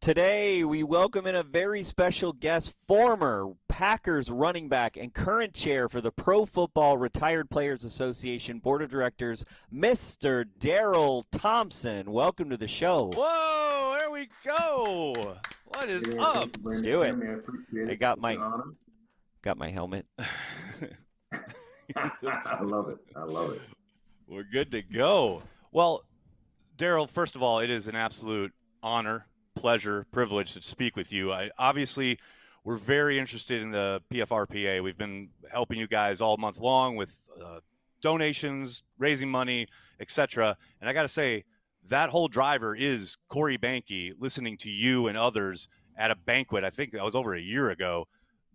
Today, we welcome in a very special guest, former Packers running back and current chair for the Pro Football Retired Players Association Board of Directors, Mr. Darrell Thompson. Welcome to the show. Whoa, there we go. What is up? Thank you Let's very do much, it. Jeremy. I appreciate it. I got It's an my honor. helmet. I love it. I love it. We're good to go. Well, Darrell, first of all, it is an absolute honor, pleasure, privilege to speak with you. Obviously, we're very interested in the PFRPA. We've been helping you guys all month long with donations, raising money, etc. And I got to say, that whole driver is Corey Behnke, listening to you and others at a banquet. I think that was over a year ago.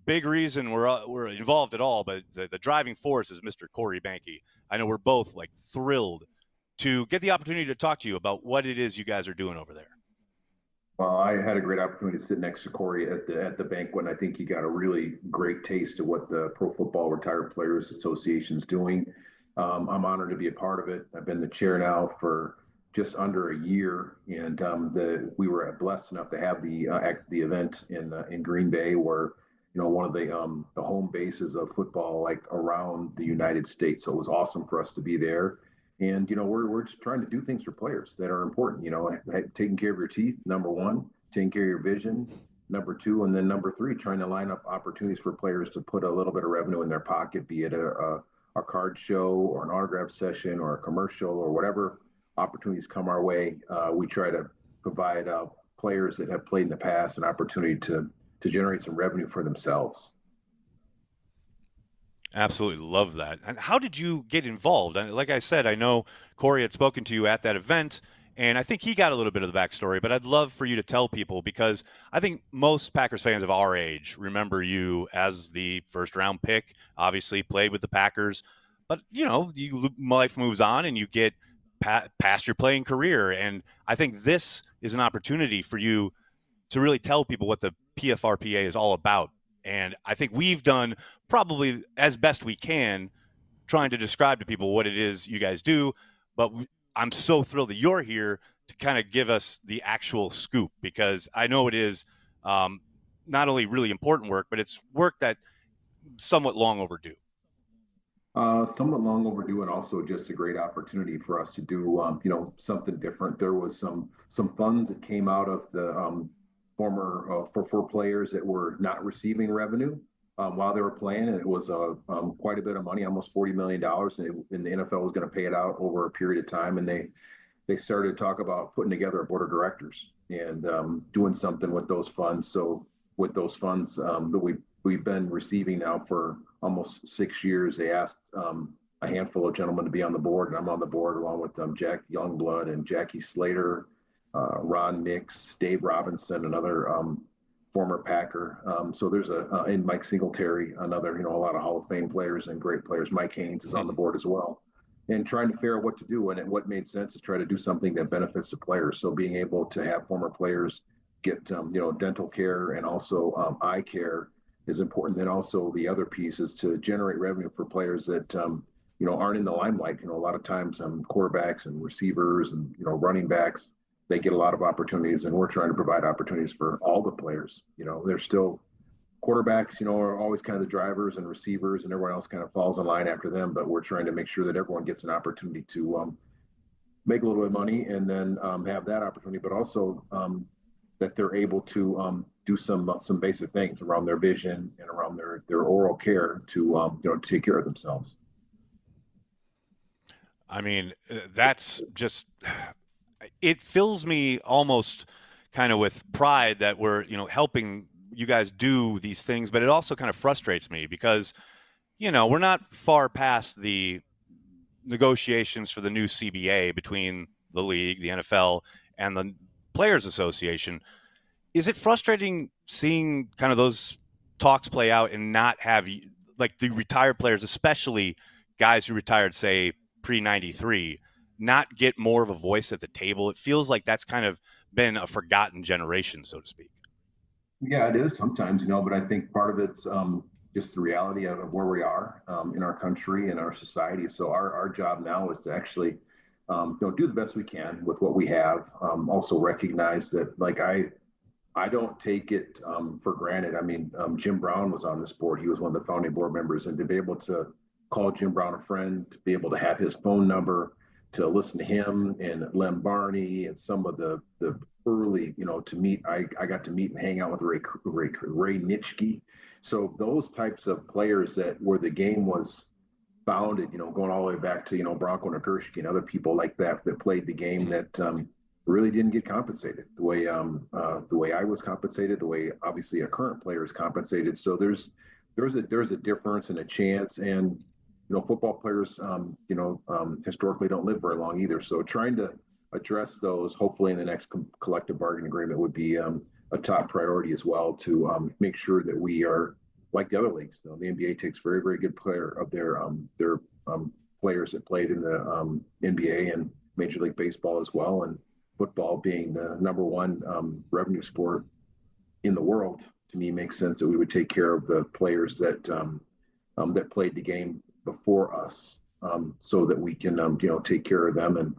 Big reason we're involved at all, but the driving force is Mr. Corey Behnke. I know we're both thrilled to get the opportunity to talk to you about what it is you guys are doing over there. Well, I had a great opportunity to sit next to Corey at the banquet, and I think he got a really great taste of what the Pro Football Retired Players Association is doing. I'm honored to be a part of it. I've been the chair now for just under a year, and we were blessed enough to have the event in Green Bay, where one of the home bases of football around the United States. So it was awesome for us to be there. And we're just trying to do things for players that are important. Taking care of your teeth, number one, taking care of your vision, number two, and then number three, trying to line up opportunities for players to put a little bit of revenue in their pocket, be it a card show or an autograph session or a commercial or whatever opportunities come our way. We try to provide players that have played in the past an opportunity to generate some revenue for themselves. Absolutely love that. And how did you get involved? And like I said, I know Corey had spoken to you at that event, and I think he got a little bit of the backstory, but I'd love for you to tell people, because I think most Packers fans of our age remember you as the first round pick, obviously played with the Packers, but life moves on and you get past your playing career. And I think this is an opportunity for you to really tell people what the PFRPA is all about. And I think we've done probably as best we can trying to describe to people what it is you guys do. But I'm so thrilled that you're here to kind of give us the actual scoop, because I know it is not only really important work, but it's work that somewhat long overdue. Somewhat long overdue, and also just a great opportunity for us to do, something different. There was some funds that came out of the former for players that were not receiving revenue while they were playing, and it was quite a bit of money, almost $40 million, and the NFL was going to pay it out over a period of time. And they started to talk about putting together a board of directors and doing something with those funds. So with those funds that we've been receiving now for almost 6 years, they asked a handful of gentlemen to be on the board, and I'm on the board along with Jack Youngblood and Jackie Slater, Ron Nix, Dave Robinson, another former Packer. So there's and Mike Singletary, another, a lot of Hall of Fame players and great players. Mike Haynes is on the board as well. And trying to figure out what to do, and what made sense is try to do something that benefits the players. So being able to have former players get dental care and also eye care is important. Then also the other piece is to generate revenue for players that aren't in the limelight. A lot of times quarterbacks and receivers and running backs, they get a lot of opportunities, and we're trying to provide opportunities for all the players. They're still quarterbacks, are always kind of the drivers and receivers, and everyone else kind of falls in line after them. But we're trying to make sure that everyone gets an opportunity to make a little bit of money, and then have that opportunity, but also that they're able to do some basic things around their vision and around their oral care to take care of themselves. I mean, that's just, it fills me almost kind of with pride that we're, helping you guys do these things, but it also kind of frustrates me because, we're not far past the negotiations for the new CBA between the league, the NFL, and the Players Association. Is it frustrating seeing kind of those talks play out and not have, like, the retired players, especially guys who retired, say, pre-93, not get more of a voice at the table? It feels like that's kind of been a forgotten generation, so to speak. Yeah, it is sometimes, but I think part of it's just the reality of where we are in our country and our society. So our job now is to actually do the best we can with what we have. Also recognize that, like, I don't take it for granted. I mean, Jim Brown was on this board. He was one of the founding board members, and to be able to call Jim Brown a friend, to be able to have his phone number, to listen to him and Lem Barney and some of the early, to meet. I got to meet and hang out with Ray Nitschke. So those types of players that where the game was founded, going all the way back to Bronco Nagurski and other people like that played the game that really didn't get compensated the way I was compensated, the way obviously a current player is compensated. So there's a difference and a chance, and football players historically don't live very long either. So trying to address those hopefully in the next collective bargaining agreement would be a top priority as well to make sure that we are like the other leagues. The NBA takes very, very good player of their players that played in the NBA and Major League Baseball as well, and football being the number one revenue sport in the world. To me, makes sense that we would take care of the players that that played the game before us, so that we can take care of them and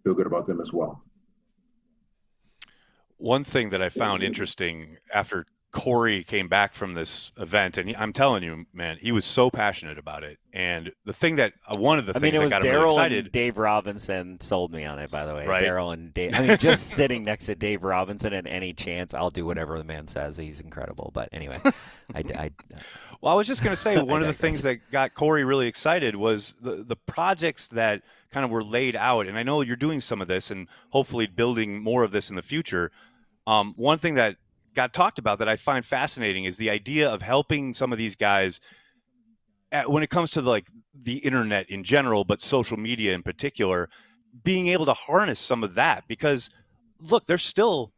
feel good about them as well. One thing that I found interesting after Corey came back from this event, and I'm telling you, man, he was so passionate about it. And the thing that one of the things that got him really excited, and Dave Robinson sold me on it. By the way, right? Darrell and Dave. I mean, just sitting next to Dave Robinson at any chance, I'll do whatever the man says. He's incredible. But anyway, well, I was just going to say one of the things that got Corey really excited was the projects that kind of were laid out. And I know you're doing some of this and hopefully building more of this in the future. One thing that got talked about that I find fascinating is the idea of helping some of these guys when it comes to like the internet in general, but social media in particular, being able to harness some of that, because look, they're still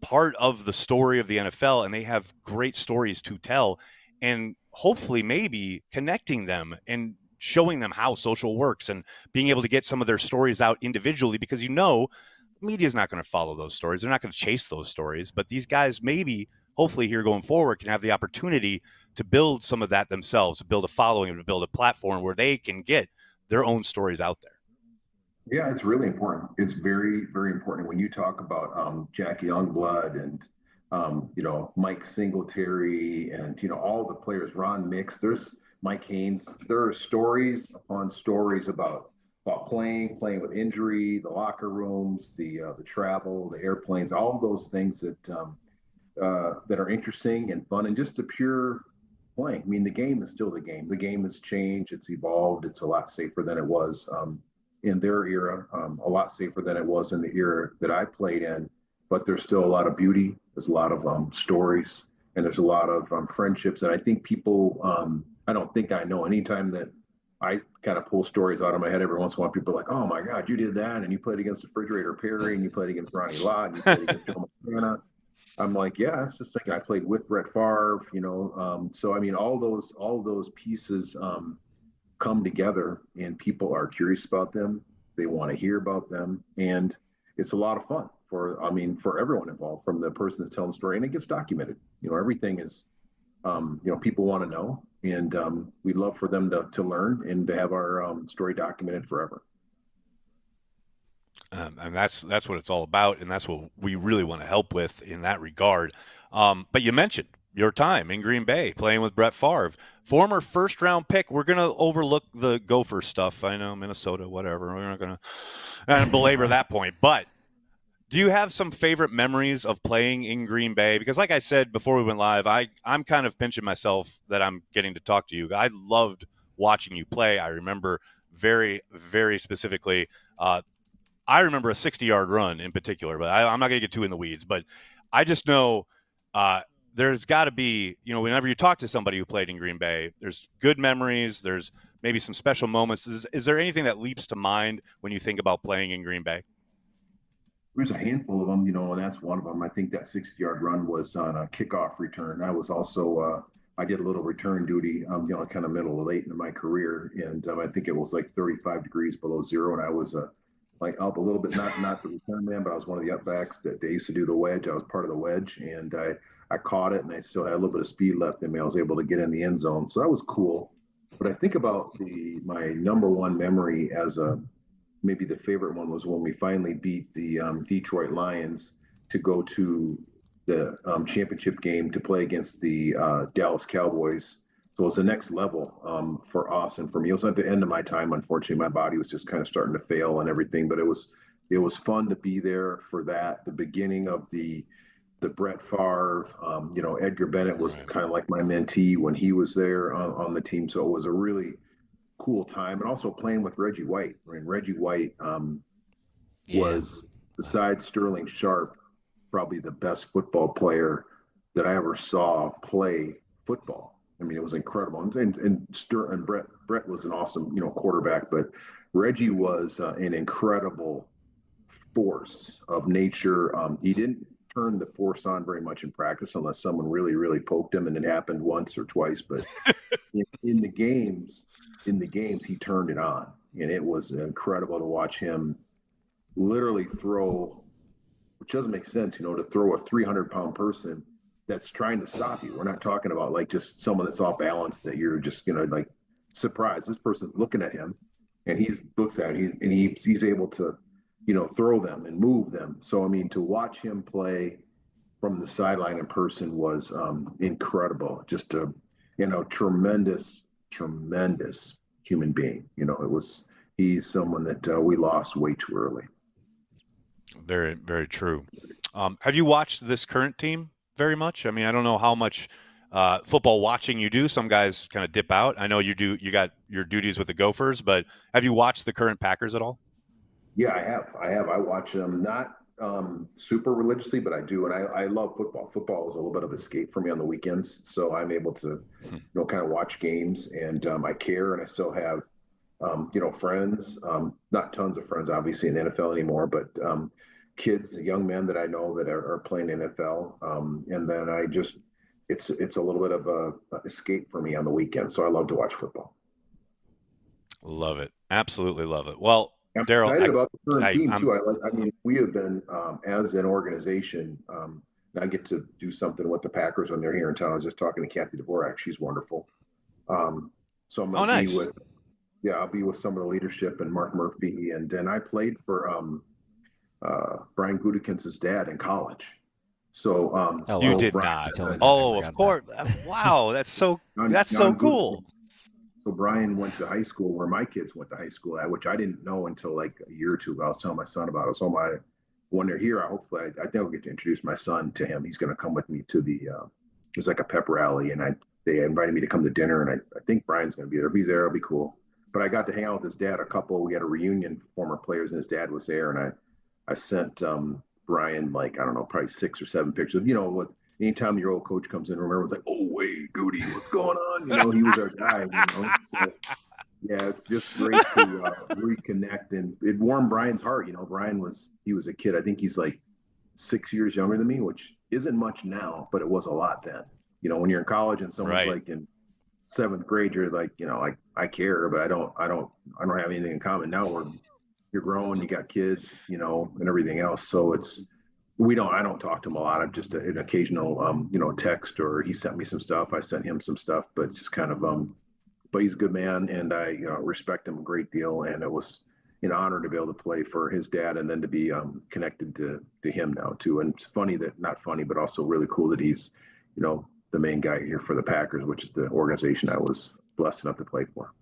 part of the story of the NFL and they have great stories to tell, and hopefully maybe connecting them and showing them how social works and being able to get some of their stories out individually, because media is not going to follow those stories. They're not going to chase those stories. But these guys maybe, hopefully here going forward, can have the opportunity to build some of that themselves, to build a following, to build a platform where they can get their own stories out there. Yeah, it's really important. It's very, very important. When you talk about Jackie Youngblood and, Mike Singletary and, all the players, Ron Mix, there's Mike Haynes, there are stories upon stories about playing with injury, the locker rooms, the travel, the airplanes, all of those things that are interesting and fun, and just the pure playing. I mean, the game is still the game. The game has changed. It's evolved. It's a lot safer than it was in their era, a lot safer than it was in the era that I played in. But there's still a lot of beauty. There's a lot of stories, and there's a lot of friendships. And I think people, I don't think I know anytime that I kind of pull stories out of my head every once in a while. People are like, oh my God, you did that. And you played against Refrigerator Perry and you played against Ronnie Lott and you played against Joe Montana. I'm like, yeah, it's just like I played with Brett Favre, so I mean, all those pieces come together and people are curious about them. They want to hear about them. And it's a lot of fun for everyone involved, from the person that's telling the story, and it gets documented. Everything is, people want to know, and we'd love for them to learn and to have our story documented forever. And that's what it's all about, and that's what we really want to help with in that regard. But you mentioned your time in Green Bay playing with Brett Favre, former first-round pick. We're going to overlook the Gopher stuff. I know, Minnesota, whatever. We're not going to belabor that point. But do you have some favorite memories of playing in Green Bay? Because like I said before we went live, I'm kind of pinching myself that I'm getting to talk to you. I loved watching you play. I remember very, very specifically I remember a 60-yard run in particular, but I'm not going to get too in the weeds. But I just know there's got to be, whenever you talk to somebody who played in Green Bay, there's good memories. There's maybe some special moments. Is there anything that leaps to mind when you think about playing in Green Bay? There's a handful of them, and that's one of them. I think that 60-yard run was on a kickoff return. I was also, I did a little return duty, kind of middle to late in my career. And I think it was like 35 degrees below zero. And I was like up a little bit, not the return man, but I was one of the upbacks that they used to do the wedge. I was part of the wedge, and I caught it, and I still had a little bit of speed left in me. I was able to get in the end zone, so that was cool. But I think about my number one memory as maybe the favorite one was when we finally beat the Detroit Lions to go to the championship game to play against the Dallas Cowboys. So it was the next level for us and for me. It was at the end of my time. Unfortunately, my body was just kind of starting to fail and everything. But it was fun to be there for that. The beginning of the Brett Favre, Edgar Bennett was kind of like my mentee when he was there on the team. So it was a really cool time. And also playing with Reggie White. I mean, Reggie White was, besides Sterling Sharp, probably the best football player that I ever saw play football. I mean, it was incredible. And Brett was an awesome, quarterback, but Reggie was an incredible force of nature. He didn't turn the force on very much in practice unless someone really, really poked him, and it happened once or twice. But in the games, he turned it on, and it was incredible to watch him literally throw, which doesn't make sense, to throw a 300-pound person that's trying to stop you. We're not talking about like just someone that's off balance that you're just like surprised. This person's looking at him, and he looks at him, and he's able to, throw them and move them. So I mean, to watch him play from the sideline in person was incredible. Just a tremendous human being. He's someone that we lost way too early. Very, very true. Have you watched this current team very much? I mean, I don't know how much football watching you do. Some guys kind of dip out. I know you do. You got your duties with the Gophers, but have you watched the current Packers at all? Yeah, I have. I watch them not super religiously, but I do, and I love football. Football is a little bit of escape for me on the weekends, so I'm able to, kind of watch games, and I care, and I still have, friends. Not tons of friends, obviously, in the NFL anymore, but kids, young men that I know that are playing NFL, and then it's a little bit of a escape for me on the weekend. So I love to watch football. Love it, absolutely love it. Well, I'm Darrell, excited about the current team too. I mean, we have been as an organization. I get to do something with the Packers when they're here in town. I was just talking to Kathy Dvorak; she's wonderful. So I'm going to be with, I'll be with some of the leadership and Mark Murphy, and then I played for Brian Gutekunst's dad in college. So you did Brian, not. Of course! Wow, that's so cool. So Brian went to high school where my kids went to high school at, which I didn't know until like a year or two ago. I was telling my son about it. So when they're here, hopefully I think I'll get to introduce my son to him. He's going to come with me to it's like a pep rally, and they invited me to come to dinner, and I think Brian's going to be there. If he's there, it'll be cool. But I got to hang out with his dad, we had a reunion, former players, and his dad was there, and I sent Brian, like, I don't know, probably 6 or 7 pictures. Anytime your old coach comes in, everyone's like, "Oh, wait, Goody, what's going on?" He was our guy. So yeah, it's just great to reconnect, and it warmed Brian's heart. Brian was a kid. I think he's like 6 years younger than me, which isn't much now, but it was a lot then. When you're in college and someone's like in 7th grade, you're like, I care, but I don't have anything in common. Now you're grown, you got kids, and everything else. So I don't talk to him a lot. I'm just an occasional, text, or he sent me some stuff. I sent him some stuff, but just kind of, but he's a good man, and I respect him a great deal. And it was an honor to be able to play for his dad, and then to be connected to him now too. And it's not funny, but also really cool that he's, the main guy here for the Packers, which is the organization I was blessed enough to play for.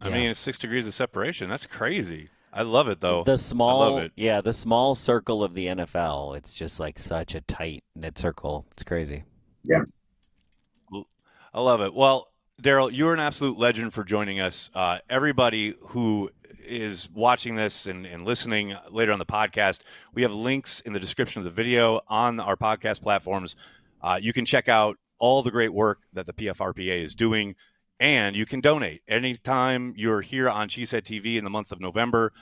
I mean, it's 6 degrees of separation. That's crazy. I love it, though. The small circle of the NFL. It's just like such a tight knit circle. It's crazy. Yeah. I love it. Well, Darrell, you're an absolute legend for joining us. Everybody who is watching this and listening later on the podcast, we have links in the description of the video on our podcast platforms. You can check out all the great work that the PFRPA is doing. And you can donate anytime you're here on CHTV in the month of November.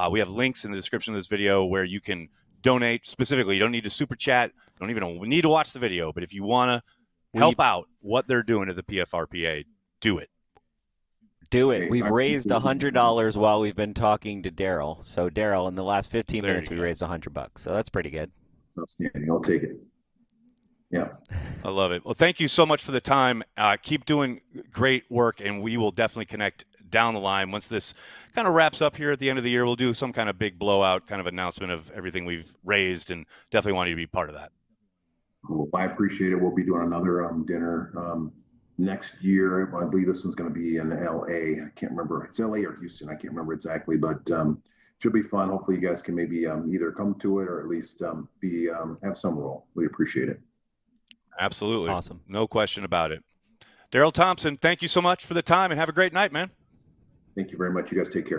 We have links in the description of this video where you can donate specifically. You don't need to super chat. You don't even need to watch the video. But if you want to help out what they're doing at the PFRPA, do it. Do it. We've raised $100 while we've been talking to Darrell. So, Darrell, in the last 15 minutes, we raised $100. So that's pretty good. Sounds good. I'll take it. Yeah. I love it. Well, thank you so much for the time. Keep doing great work, and we will definitely connect down the line. Once this kind of wraps up here at the end of the year, we'll do some kind of big blowout kind of announcement of everything we've raised, and definitely want you to be part of that. Well, I appreciate it. We'll be doing another dinner next year. I believe this one's going to be in LA. I can't remember. It's LA or Houston. I can't remember exactly, but should be fun. Hopefully, you guys can maybe either come to it or at least have some role. We appreciate it. Absolutely. Awesome. No question about it. Darrell Thompson, thank you so much for the time and have a great night, man. Thank you very much. You guys take care.